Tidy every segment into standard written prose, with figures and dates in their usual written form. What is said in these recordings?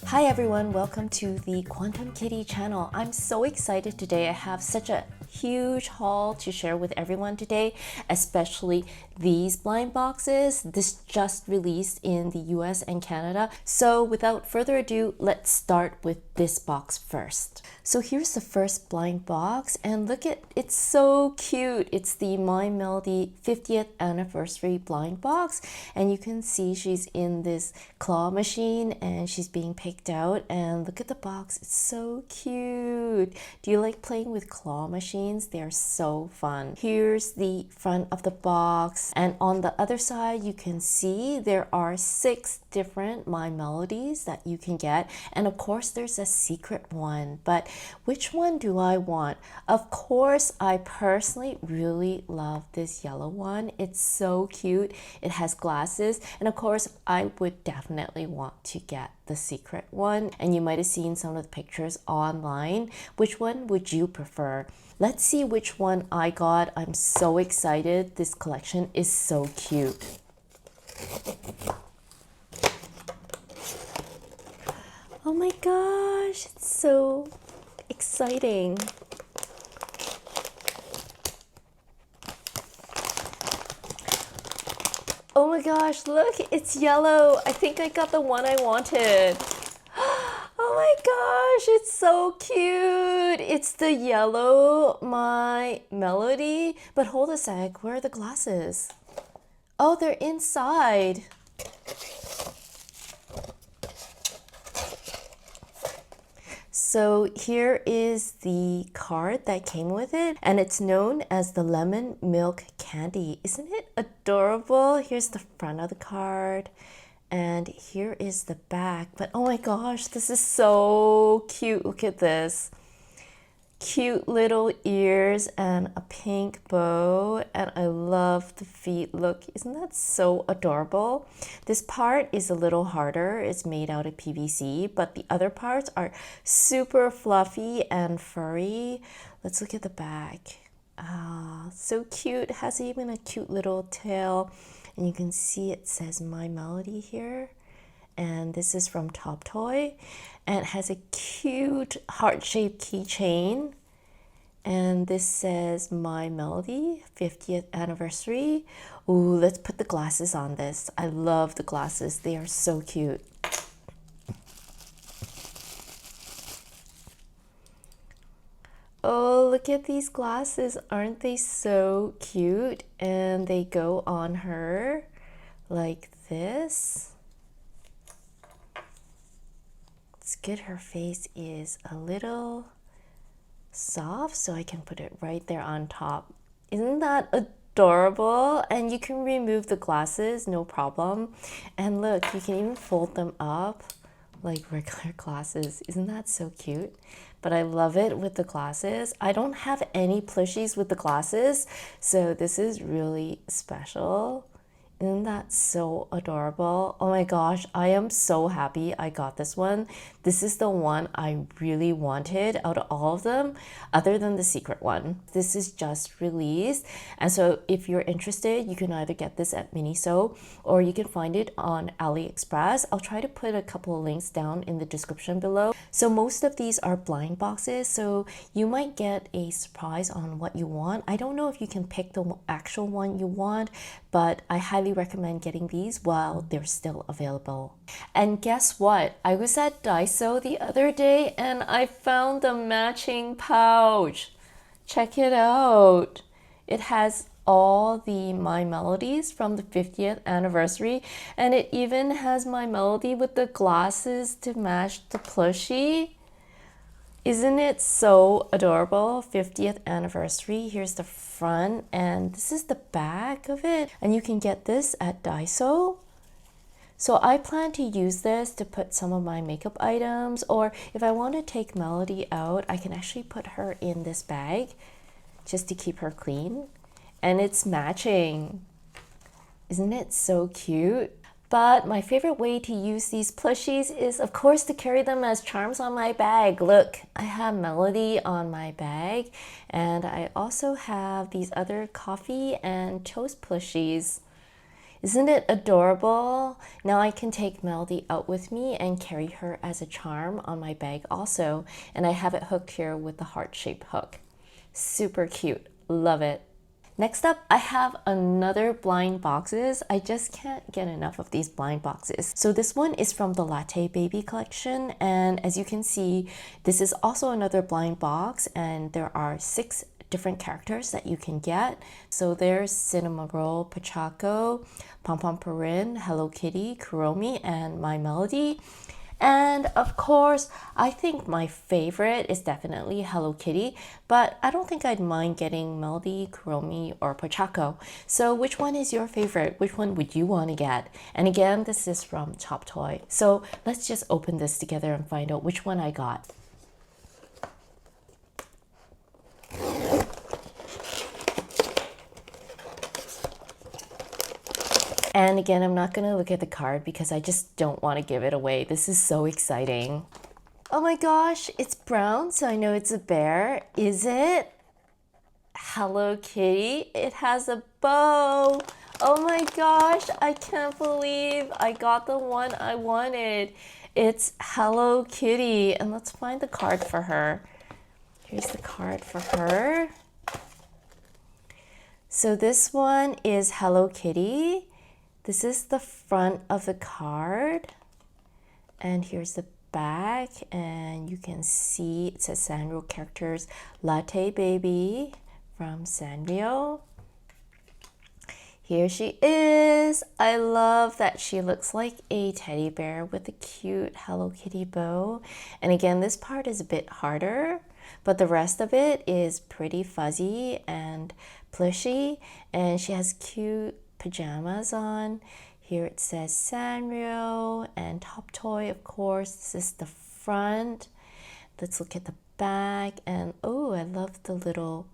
Hi everyone, welcome to the Quantum Kitty channel. I'm so excited today. I have such a huge haul to share with everyone today, especially these blind boxes. This just released in the US and Canada. So without further ado, let's start with this box first. So here's the first blind box, and look at it's so cute. It's the My Melody 50th anniversary blind box, and you can see she's in this claw machine and she's being picked out, and look at the box. It's so cute. Do you like playing with claw machines? They're so fun. Here's the front of the box, and on the other side you can see there are 6 different My Melodies that you can get, and of course there's a secret one. But which one do I want? Of course, I personally really love this yellow one. It's so cute. It has glasses, and of course I would definitely want to get the secret one, and you might have seen some of the pictures online. Which one would you prefer? Let's see which one I got. I'm so excited. This collection is so cute. Oh my gosh, it's so exciting. Oh my gosh, look, it's yellow. I think I got the one I wanted. Oh my gosh, it's so cute. It's the yellow My Melody. But hold a sec, where are the glasses? Oh, they're inside. So here is the card that came with it, and it's known as the lemon milk candy. Isn't it adorable? Here's the front of the card, and here is the back. But oh my gosh, this is so cute. Look at this. Cute little ears and a pink bow, and I love the feet. Look, isn't that so adorable? This part is a little harder. It's made out of PVC, but the other parts are super fluffy and furry. Let's look at the back. Ah, so cute. It has even a cute little tail, and you can see it says My Melody here. And this is from Top Toy, and it has a cute heart-shaped keychain, and this says My Melody 50th anniversary. Ooh, let's put the glasses on this. I love the glasses. They are so cute. Oh, look at these glasses. Aren't they so cute? And they go on her like this. It's good her face is a little soft, so I can put it right there on top. Isn't that adorable? And you can remove the glasses, no problem. And look, you can even fold them up like regular glasses. Isn't that so cute? But I love it with the glasses. I don't have any plushies with the glasses, so this is really special. Isn't that so adorable? Oh my gosh, I am so happy I got this one. This is the one I really wanted out of all of them, other than the secret one. This is just released, and so if you're interested, you can either get this at Miniso or you can find it on AliExpress. I'll try to put a couple of links down in the description below. So most of these are blind boxes, so you might get a surprise on what you want. I don't know if you can pick the actual one you want, but I highly recommend getting these while they're still available. And guess what? I was at Daiso the other day and I found the matching pouch. Check it out. It has all the My Melodies from the 50th anniversary, and it even has My Melody with the glasses to match the plushie. Isn't it so adorable? 50th anniversary. Here's the front, and this is the back of it, and you can get this at Daiso. So I plan to use this to put some of my makeup items, or if I want to take Melody out, I can actually put her in this bag just to keep her clean. And it's matching. Isn't it so cute? But my favorite way to use these plushies is, of course, to carry them as charms on my bag. Look, I have Melody on my bag, and I also have these other coffee and toast plushies. Isn't it adorable? Now I can take Melody out with me and carry her as a charm on my bag also. And I have it hooked here with the heart-shaped hook. Super cute. Love it. Next up, I have another blind boxes. I just can't get enough of these blind boxes. So this one is from the Latte baby collection. And as you can see, this is also another blind box. And there are 6 different characters that you can get. So there's Cinnamon Roll, Pochacco, Pom Pom Purin, Hello Kitty, Kuromi, and My Melody. And of course, I think my favorite is definitely Hello Kitty, but I don't think I'd mind getting Melody, Kuromi, or Pochacco. So which one is your favorite? Which one would you want to get? And again, this is from Top Toy. So let's just open this together and find out which one I got. And again, I'm not gonna look at the card because I just don't want to give it away. This is so exciting. Oh my gosh, it's brown, so I know it's a bear. Is it? Hello Kitty. It has a bow. Oh my gosh, I can't believe I got the one I wanted. It's Hello Kitty. And let's find the card for her. Here's the card for her. So this one is Hello Kitty. This is the front of the card, and here's the back, and you can see it says Sanrio characters Latte baby from Sanrio. Here she is. I love that she looks like a teddy bear with a cute Hello Kitty bow. And again, this part is a bit harder, but the rest of it is pretty fuzzy and plushy, and she has cute pajamas on. Here it says Sanrio and Top Toy, of course. This is the front. Let's look at the back. And oh, I love the little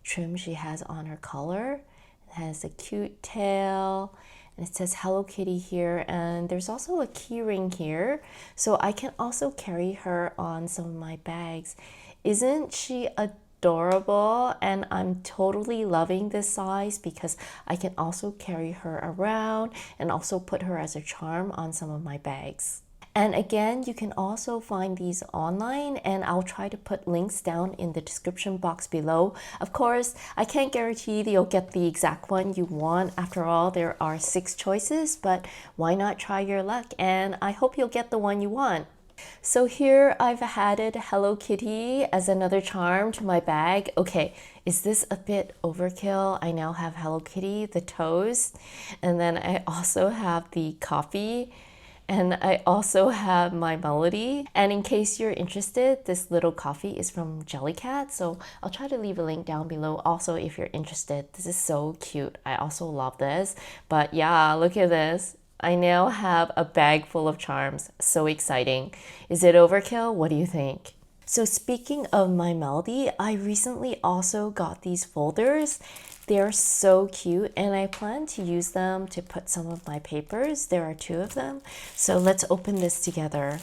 trim she has on her collar. It has a cute tail. And it says Hello Kitty here. And there's also a key ring here. So I can also carry her on some of my bags. Isn't she adorable? And I'm totally loving this size because I can also carry her around and also put her as a charm on some of my bags. And again, you can also find these online, and I'll try to put links down in the description box below. Of course, I can't guarantee that you'll get the exact one you want. After all, there are 6 choices, but why not try your luck? And I hope you'll get the one you want. So here I've added Hello Kitty as another charm to my bag. Okay, is this a bit overkill? I now have Hello Kitty, the toes, and then I also have the coffee, and I also have My Melody. And in case you're interested, this little coffee is from Jellycat, so I'll try to leave a link down below also if you're interested. This is so cute. I also love this. But yeah, look at this. I now have a bag full of charms. So exciting. Is it overkill? What do you think? So speaking of My Melody, I recently also got these folders. They're so cute, and I plan to use them to put some of my papers. There are 2 of them. So let's open this together.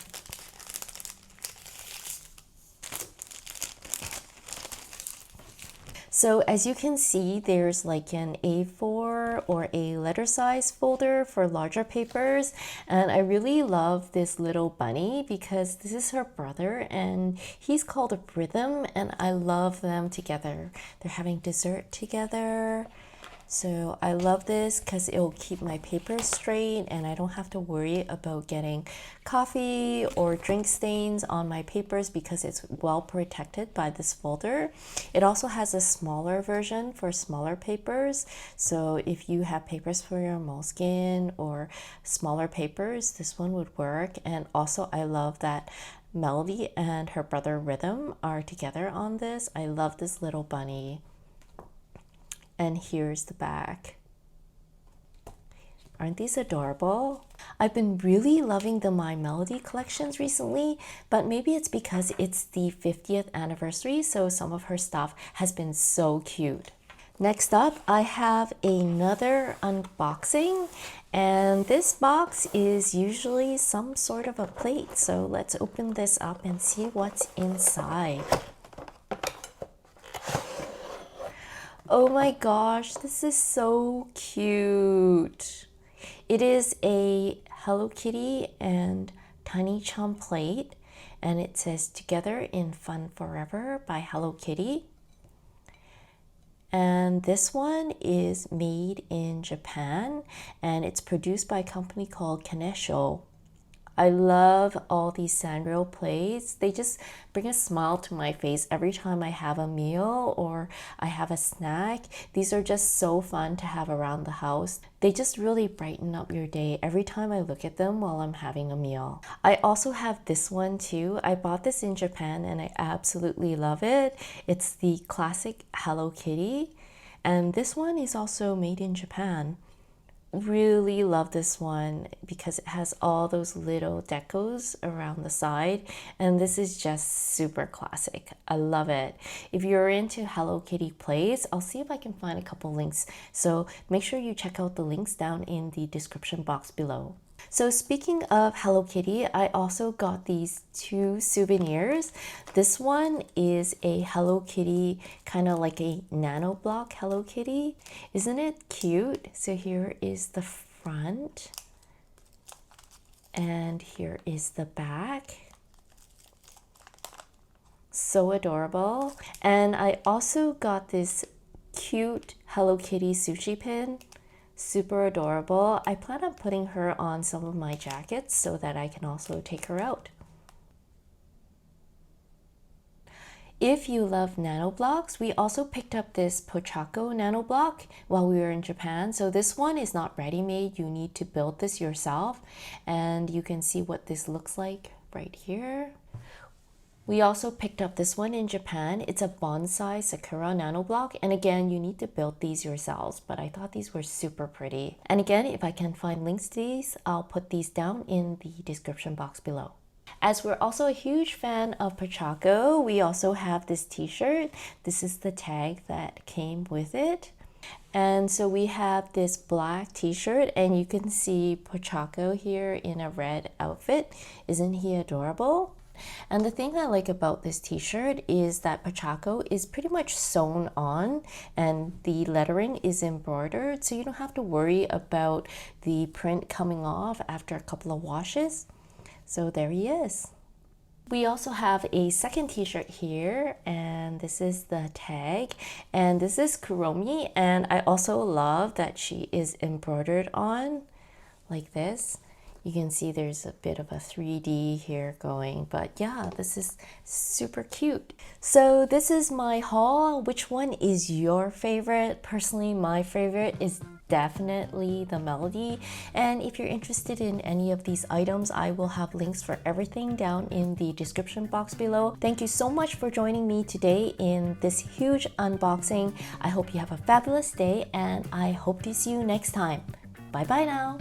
So as you can see, there's like an A4 or a letter size folder for larger papers. And I really love this little bunny because this is her brother and he's called Rhythm, and I love them together. They're having dessert together. So I love this because it'll keep my papers straight and I don't have to worry about getting coffee or drink stains on my papers because it's well protected by this folder. It also has a smaller version for smaller papers. So if you have papers for your moleskin or smaller papers, this one would work. And also I love that Melody and her brother Rhythm are together on this. I love this little bunny. And here's the back. Aren't these adorable? I've been really loving the My Melody collections recently, but maybe it's because it's the 50th anniversary, so some of her stuff has been so cute. Next up, I have another unboxing, and this box is usually some sort of a plate. So let's open this up and see what's inside. Oh my gosh, this is so cute. It is a Hello Kitty and Tiny Chum plate, and it says Together in Fun Forever by Hello Kitty. And this one is made in Japan, and it's produced by a company called Kanesho. I love all these Sanrio plates. They just bring a smile to my face every time I have a meal or I have a snack. These are just so fun to have around the house. They just really brighten up your day every time I look at them while I'm having a meal. I also have this one too. I bought this in Japan and I absolutely love it. It's the classic Hello Kitty, and this one is also made in Japan. Really love this one because it has all those little decos around the side, and this is just super classic. I love it. If you're into Hello Kitty plays, I'll see if I can find a couple links, so make sure you check out the links down in the description box below. So speaking of Hello Kitty, I also got these two souvenirs. This one is a Hello Kitty, kind of like a nanoblock Hello Kitty. Isn't it cute? So here is the front, and here is the back. So adorable. And I also got this cute Hello Kitty sushi pin. Super adorable. I plan on putting her on some of my jackets so that I can also take her out. If you love nanoblocks, we also picked up this Pochacco nanoblock while we were in Japan. So this one is not ready-made. You need to build this yourself, and you can see what this looks like right here. We also picked up this one in Japan. It's a bonsai sakura nanoblock, and again, you need to build these yourselves, but I thought these were super pretty. And again, if I can find links to these, I'll put these down in the description box below. As we're also a huge fan of Pochacco, we also have this t-shirt. This is the tag that came with it. And so we have this black t-shirt, and you can see Pochacco here in a red outfit. Isn't he adorable? And the thing I like about this t-shirt is that Pochacco is pretty much sewn on, and the lettering is embroidered, so you don't have to worry about the print coming off after a couple of washes. So there he is. We also have a second t-shirt here, and this is the tag, and this is Kuromi, and I also love that she is embroidered on like this. You can see there's a bit of a 3D here going, but yeah, this is super cute. So this is my haul. Which one is your favorite? Personally, my favorite is definitely the Melody. And if you're interested in any of these items, I will have links for everything down in the description box below. Thank you so much for joining me today in this huge unboxing. I hope you have a fabulous day, and I hope to see you next time. Bye bye now.